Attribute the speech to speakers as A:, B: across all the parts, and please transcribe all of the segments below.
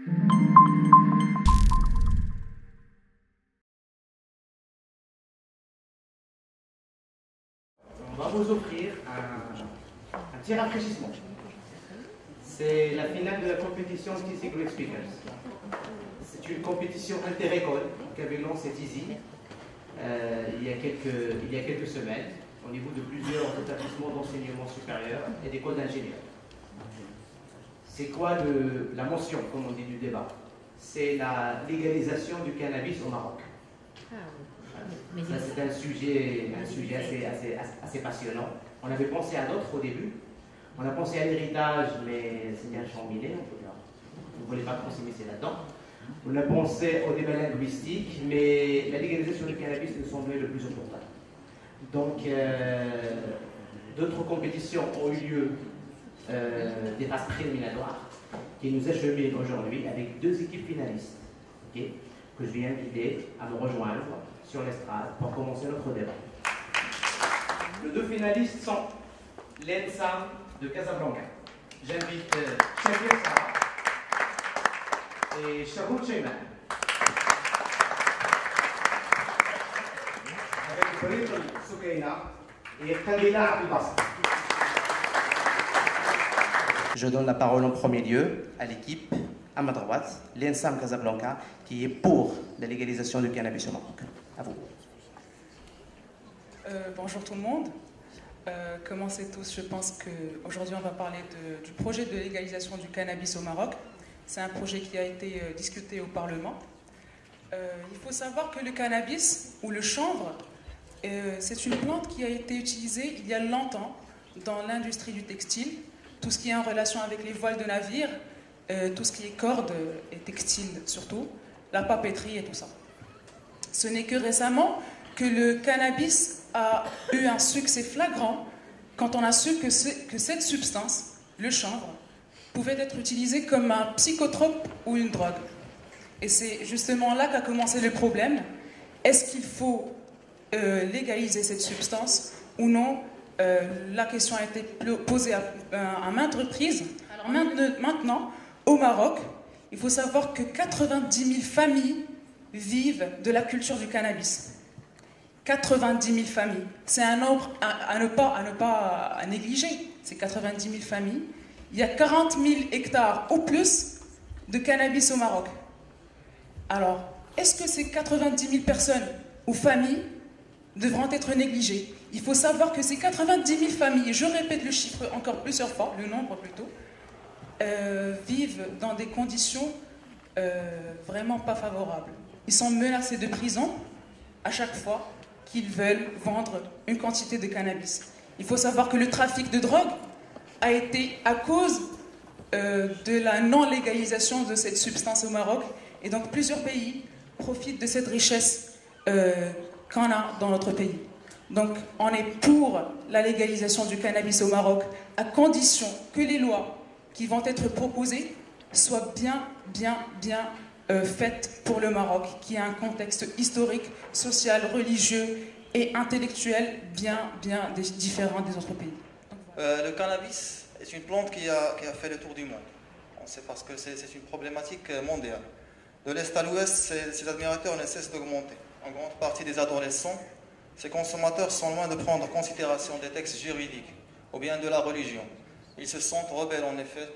A: On va vous offrir un petit rafraîchissement. C'est la finale de la compétition TZ Great Speakers. C'est une compétition inter-école qu'avait lancée TZ il y a quelques semaines au niveau de plusieurs établissements d'enseignement supérieur et d'écoles d'ingénieurs. C'est quoi la mention, comme on dit, du débat? C'est la légalisation du cannabis au Maroc. Ça, c'est un sujet assez passionnant. On avait pensé à d'autres au début. On a pensé à l'héritage, mais c'était un champ miné, on ne voulait pas trop s'immiscer là-dedans. On a pensé au débat linguistique, mais la légalisation du cannabis nous semblait le plus important. Donc, d'autres compétitions ont eu lieu, des phases préliminatoires, qui nous acheminent aujourd'hui avec 2 équipes finalistes, okay, que je vais inviter à me rejoindre sur l'estrade pour commencer notre débat. Les 2 finalistes sont l'ENSAM de Casablanca. J'invite Shakir Sarah et Sharouk Cheyman. Avec Brito Soukaina et Khalila Abibas. Je donne la parole en premier lieu à l'équipe à ma droite, l'ENSAM Casablanca, qui est pour la légalisation du cannabis au Maroc. À vous.
B: Bonjour tout le monde. Comme on sait tous, je pense qu'aujourd'hui on va parler du projet de légalisation du cannabis au Maroc. C'est un projet qui a été discuté au Parlement. Il faut savoir que le cannabis ou le chanvre, c'est une plante qui a été utilisée il y a longtemps dans l'industrie du textile, tout ce qui est en relation avec les voiles de navires, tout ce qui est cordes et textile surtout, la papeterie et tout ça. Ce n'est que récemment que le cannabis a eu un succès flagrant quand on a su que cette substance, le chanvre, pouvait être utilisée comme un psychotrope ou une drogue. Et c'est justement là qu'a commencé le problème. Est-ce qu'il faut légaliser cette substance ou non? La question a été posée à maintes reprises. Alors maintenant, au Maroc, il faut savoir que 90 000 familles vivent de la culture du cannabis. 90 000 familles. C'est un nombre à ne pas négliger. C'est 90 000 familles. Il y a 40 000 hectares ou plus de cannabis au Maroc. Alors, est-ce que ces 90 000 personnes ou familles devront être négligées? Il faut savoir que ces 90 000 familles, et je répète le chiffre encore plusieurs fois, le nombre plutôt, vivent dans des conditions vraiment pas favorables. Ils sont menacés de prison à chaque fois qu'ils veulent vendre une quantité de cannabis. Il faut savoir que le trafic de drogue a été à cause de la non-légalisation de cette substance au Maroc, et donc plusieurs pays profitent de cette richesse qu'on a dans notre pays. Donc on est pour la légalisation du cannabis au Maroc, à condition que les lois qui vont être proposées soient bien faites pour le Maroc, qui a un contexte historique, social, religieux et intellectuel bien différent des autres pays.
C: Le cannabis est une plante qui a fait le tour du monde. C'est parce que c'est une problématique mondiale. De l'Est à l'Ouest, ses admirateurs ne cessent d'augmenter. En grande partie des adolescents, ces consommateurs sont loin de prendre en considération des textes juridiques ou bien de la religion. Ils se sentent rebelles en effet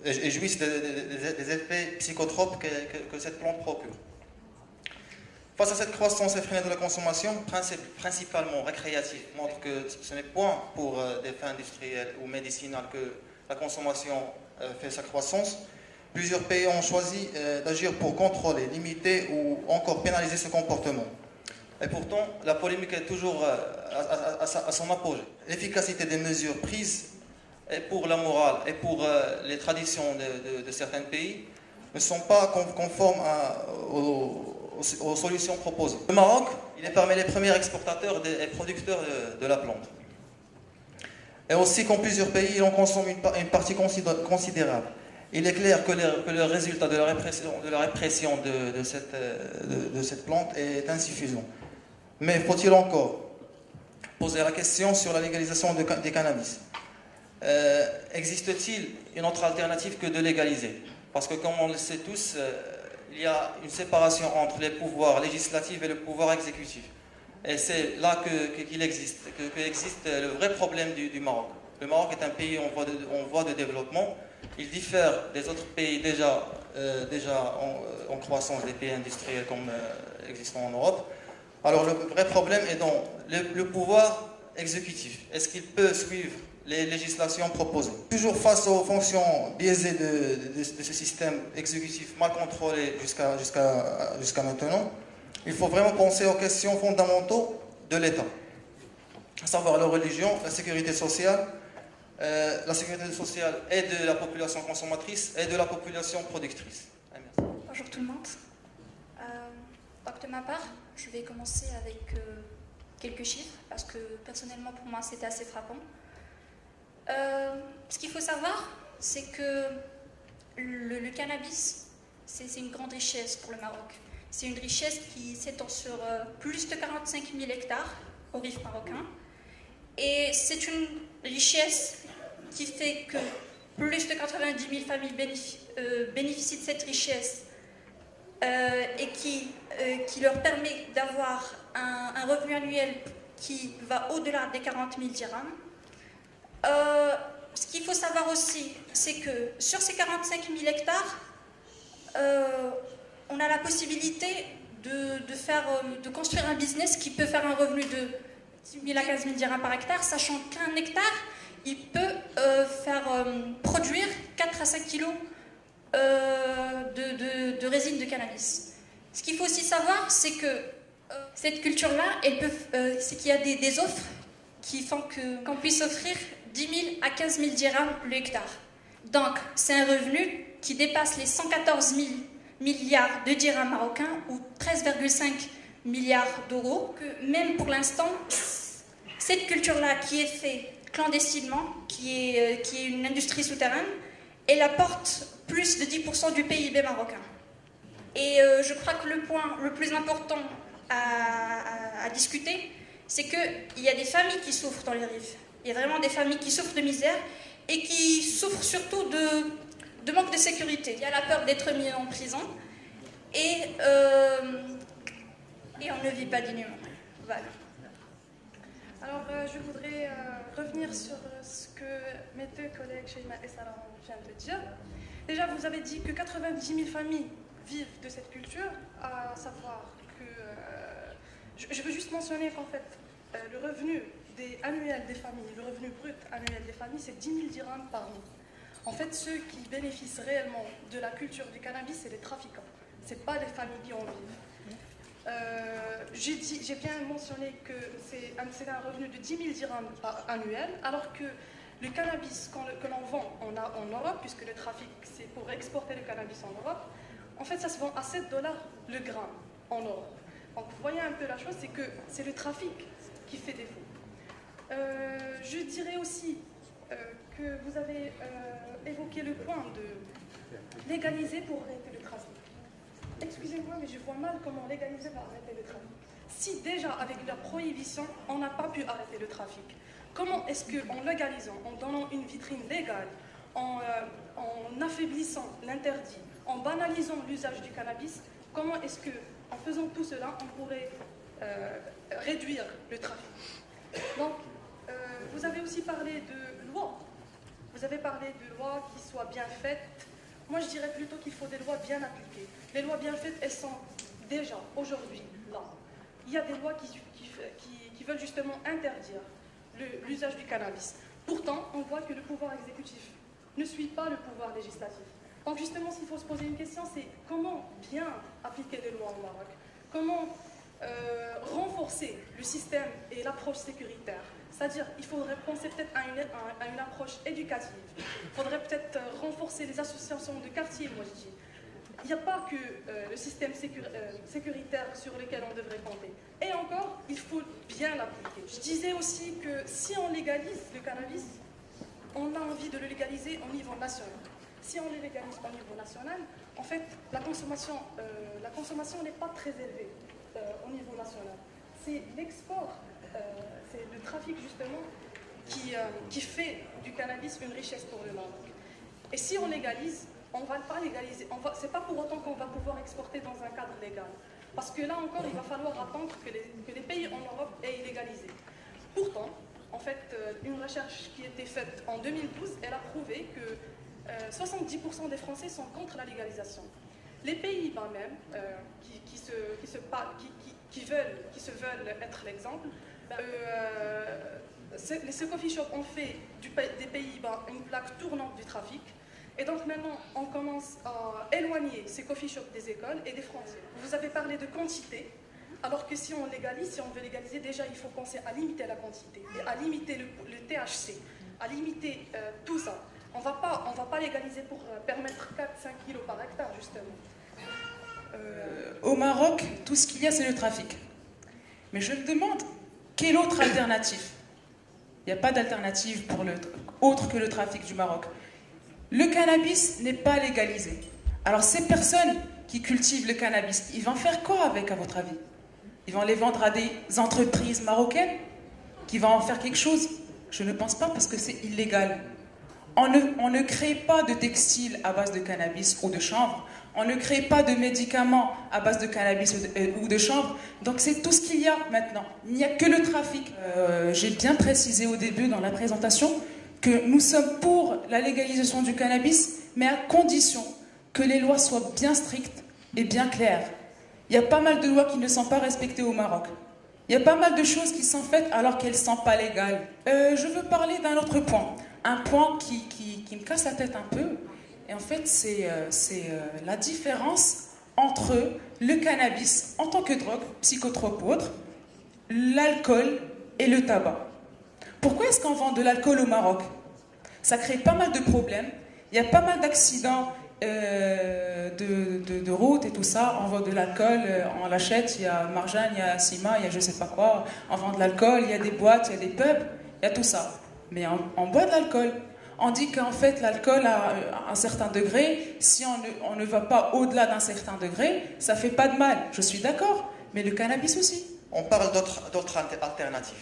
C: et jouissent des effets psychotropes que cette plante procure. Face à cette croissance effrénée de la consommation, principalement récréative, montre que ce n'est point pour des fins industrielles ou médicinales que la consommation fait sa croissance. Plusieurs pays ont choisi d'agir pour contrôler, limiter ou encore pénaliser ce comportement. Et pourtant, la polémique est toujours à son apogée. L'efficacité des mesures prises et pour la morale et pour les traditions de certains pays ne sont pas conformes aux solutions proposées. Le Maroc, il est parmi les premiers exportateurs et producteurs de la plante. Et aussi, comme plusieurs pays, il en consomme une partie considérable. Il est clair que le résultat de la répression de cette plante est insuffisant. Mais faut-il encore poser la question sur la légalisation des cannabis? Existe-t-il une autre alternative que de légaliser? Parce que comme on le sait tous, il y a une séparation entre les pouvoirs législatifs et le pouvoir exécutif. Et c'est là qu'il existe le vrai problème du Maroc. Le Maroc est un pays en voie de développement. Il diffère des autres pays déjà en croissance, des pays industriels comme existant en Europe. Alors le vrai problème est dans le pouvoir exécutif. Est-ce qu'il peut suivre les législations proposées? Toujours face aux fonctions biaisées de ce système exécutif mal contrôlé jusqu'à maintenant, il faut vraiment penser aux questions fondamentales de l'État, à savoir la religion, la sécurité sociale et de la population consommatrice et de la population productrice.
D: Bonjour tout le monde. Donc de ma part, je vais commencer avec quelques chiffres parce que personnellement pour moi c'était assez frappant. Ce qu'il faut savoir, c'est que le cannabis, c'est une grande richesse pour le Maroc. C'est une richesse qui s'étend sur plus de 45 000 hectares au Rif marocain. Et c'est une richesse qui fait que plus de 90 000 familles bénéficient de cette richesse et qui leur permet d'avoir un revenu annuel qui va au-delà des 40 000 dirhams. Ce qu'il faut savoir aussi, c'est que sur ces 45 000 hectares, on a la possibilité de construire un business qui peut faire un revenu de 10 000 à 15 000 dirhams par hectare, sachant qu'un hectare, il peut produire 4 à 5 kilos de résine de cannabis. Ce qu'il faut aussi savoir, c'est que cette culture-là, c'est qu'il y a des offres qui font qu'on puisse offrir 10 000 à 15 000 dirhams le hectare. Donc, c'est un revenu qui dépasse les 114 000 milliards de dirhams marocains ou 13,5 milliards d'euros. Même pour l'instant, cette culture-là qui est faite clandestinement, qui est une industrie souterraine, elle apporte plus de 10% du PIB marocain. Et je crois que le point le plus important à discuter, c'est qu'il y a des familles qui souffrent dans les rives. Il y a vraiment des familles qui souffrent de misère et qui souffrent surtout de manque de sécurité. Il y a la peur d'être mis en prison et on ne vit pas dignement. Voilà.
E: Alors, je voudrais revenir sur ce que mes deux collègues, Sheima et Sarah, viennent de dire. Déjà, vous avez dit que 90 000 familles vivent de cette culture, à savoir que... je veux juste mentionner qu'en fait, le revenu annuel des familles, le revenu brut annuel des familles, c'est 10 000 dirhams par an. En fait, ceux qui bénéficient réellement de la culture du cannabis, c'est les trafiquants. Ce n'est pas les familles qui en vivent. J'ai bien mentionné que c'est un revenu de 10 000 dirhams annuel, alors que le cannabis que l'on vend en Europe, puisque le trafic c'est pour exporter le cannabis en Europe, en fait ça se vend à 7 $ le gramme en Europe. Donc vous voyez un peu la chose, c'est que c'est le trafic qui fait défaut. Je dirais aussi que vous avez évoqué le point de légaliser pour arrêter le trafic. Excusez-moi, mais je vois mal comment légaliser pour arrêter le trafic. Si déjà, avec la prohibition, on n'a pas pu arrêter le trafic, comment est-ce qu'en légalisant, en donnant une vitrine légale, en affaiblissant l'interdit, en banalisant l'usage du cannabis, comment est-ce qu'en faisant tout cela, on pourrait réduire le trafic? Donc, vous avez aussi parlé de lois. Vous avez parlé de lois qui soient bien faites. Moi, je dirais plutôt qu'il faut des lois bien appliquées. Les lois bien faites, elles sont déjà, aujourd'hui, là. Il y a des lois qui veulent justement interdire l'usage du cannabis. Pourtant, on voit que le pouvoir exécutif ne suit pas le pouvoir législatif. Donc justement, s'il faut se poser une question, c'est comment bien appliquer des lois au Maroc? Comment renforcer le système et l'approche sécuritaire? C'est-à-dire, il faudrait penser peut-être à une approche éducative. Il faudrait peut-être renforcer les associations de quartier, moi je dis. Il n'y a pas que le système sécuritaire sur lequel on devrait compter. Et encore, il faut bien l'appliquer. Je disais aussi que si on légalise le cannabis, on a envie de le légaliser au niveau national. Si on le légalise au niveau national, en fait, la consommation n'est pas très élevée au niveau national. C'est l'export, c'est le trafic justement qui fait du cannabis une richesse pour le Maroc. Et si on légalise, on ne va pas légaliser. Ce n'est pas pour autant qu'on va pouvoir exporter dans un cadre légal. Parce que là encore, il va falloir attendre que les pays en Europe aient légalisé. Pourtant, en fait, une recherche qui a été faite en 2012, elle a prouvé que 70% des Français sont contre la légalisation. Les Pays-Bas même, qui se veulent être l'exemple, ces coffee shops ont fait des Pays-Bas une plaque tournante du trafic. Et donc maintenant, on commence à éloigner ces coffee shops des écoles et des Français. Vous avez parlé de quantité, alors que si on légalise, si on veut légaliser, déjà il faut penser à limiter la quantité, et à limiter le THC, à limiter tout ça. On va pas légaliser pour permettre 4-5 kilos par hectare, justement.
B: Au Maroc, tout ce qu'il y a, c'est le trafic. Mais je me demande, quelle autre alternative? Il n'y a pas d'alternative autre que le trafic du Maroc. Le cannabis n'est pas légalisé. Alors ces personnes qui cultivent le cannabis, ils vont faire quoi avec, à votre avis? Ils vont les vendre à des entreprises marocaines qui vont en faire quelque chose? Je ne pense pas, parce que c'est illégal. On ne crée pas de textiles à base de cannabis ou de chanvre. On ne crée pas de médicaments à base de cannabis ou de chanvre. Donc c'est tout ce qu'il y a maintenant. Il n'y a que le trafic. J'ai bien précisé au début dans la présentation que nous sommes pour la légalisation du cannabis, mais à condition que les lois soient bien strictes et bien claires. Il y a pas mal de lois qui ne sont pas respectées au Maroc. Il y a pas mal de choses qui sont faites alors qu'elles ne sont pas légales. Je veux parler d'un autre point. Un point qui me casse la tête un peu. Et en fait, c'est la différence entre le cannabis en tant que drogue, psychotrope ou autre, l'alcool et le tabac. Pourquoi est-ce qu'on vend de l'alcool au Maroc? Ça crée pas mal de problèmes. Il y a pas mal d'accidents de route et tout ça. On vend de l'alcool, on l'achète. Il y a Marjane, il y a Sima, il y a je sais pas quoi. On vend de l'alcool, il y a des boîtes, il y a des pubs, il y a tout ça. Mais on boit de l'alcool. On dit qu'en fait l'alcool à un certain degré, si on ne va pas au-delà d'un certain degré, ça fait pas de mal. Je suis d'accord, mais le cannabis aussi.
C: On parle d'autres alternatives,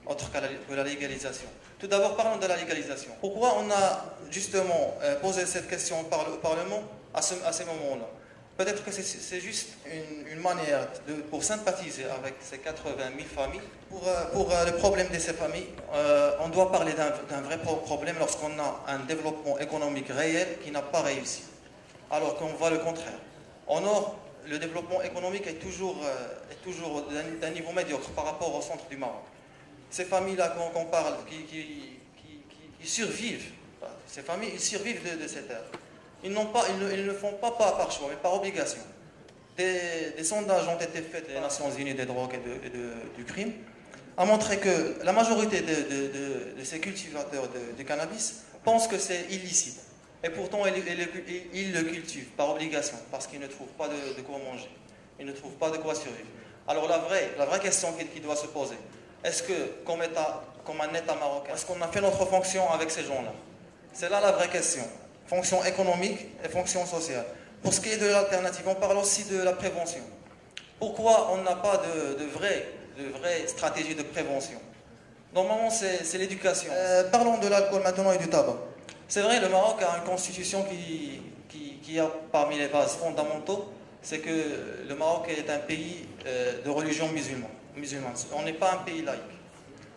C: autres que la légalisation. Tout d'abord, parlons de la légalisation. Pourquoi on a justement posé cette question au Parlement à ce moment-là? Peut-être que c'est juste une manière pour sympathiser avec ces 80 000 familles. Pour le problème de ces familles, on doit parler d'un vrai problème lorsqu'on a un développement économique réel qui n'a pas réussi. Alors qu'on voit le contraire. Au nord, le développement économique est toujours d'un niveau médiocre par rapport au centre du Maroc. Ces familles-là qu'on parle, qui survivent, ces familles, ils survivent de cette ère. Ils ne le font pas par choix, mais par obligation. Des sondages ont été faits des Nations Unies des drogues et du crime, a montré que la majorité de ces cultivateurs de cannabis pensent que c'est illicite. Et pourtant, ils le cultivent par obligation, parce qu'ils ne trouvent pas de quoi manger. Ils ne trouvent pas de quoi survivre. Alors la vraie question qui doit se poser, est-ce que, comme un État marocain, est-ce qu'on a fait notre fonction avec ces gens-là? C'est là la vraie question. Fonction économique et fonction sociale. Pour ce qui est de l'alternative, on parle aussi de la prévention. Pourquoi on n'a pas de vraie stratégie de prévention? Normalement, c'est l'éducation. Parlons de l'alcool maintenant et du tabac. C'est vrai, le Maroc a une constitution qui a parmi les bases fondamentaux, c'est que le Maroc est un pays de religion musulmane. On n'est pas un pays laïque.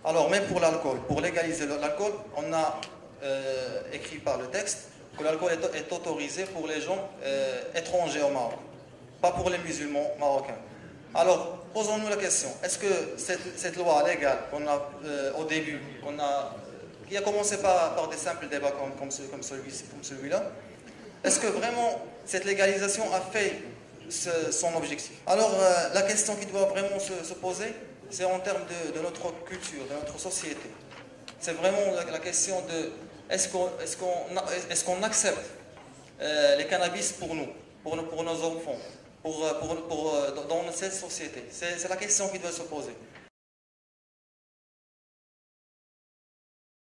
C: Alors, même pour l'alcool, pour légaliser l'alcool, on a écrit par le texte que l'alcool est autorisé pour les gens étrangers au Maroc, pas pour les musulmans marocains. Alors, posons-nous la question, est-ce que cette loi légale qu'on a au début, qui a commencé par des simples débats comme celui-là, est-ce que vraiment cette légalisation a fait son objectif? Alors, la question qui doit vraiment se poser, c'est en termes de notre culture, de notre société. C'est vraiment la question de est-ce qu'on accepte les cannabis pour nous, pour nos enfants, dans cette société? C'est la question qui doit se poser.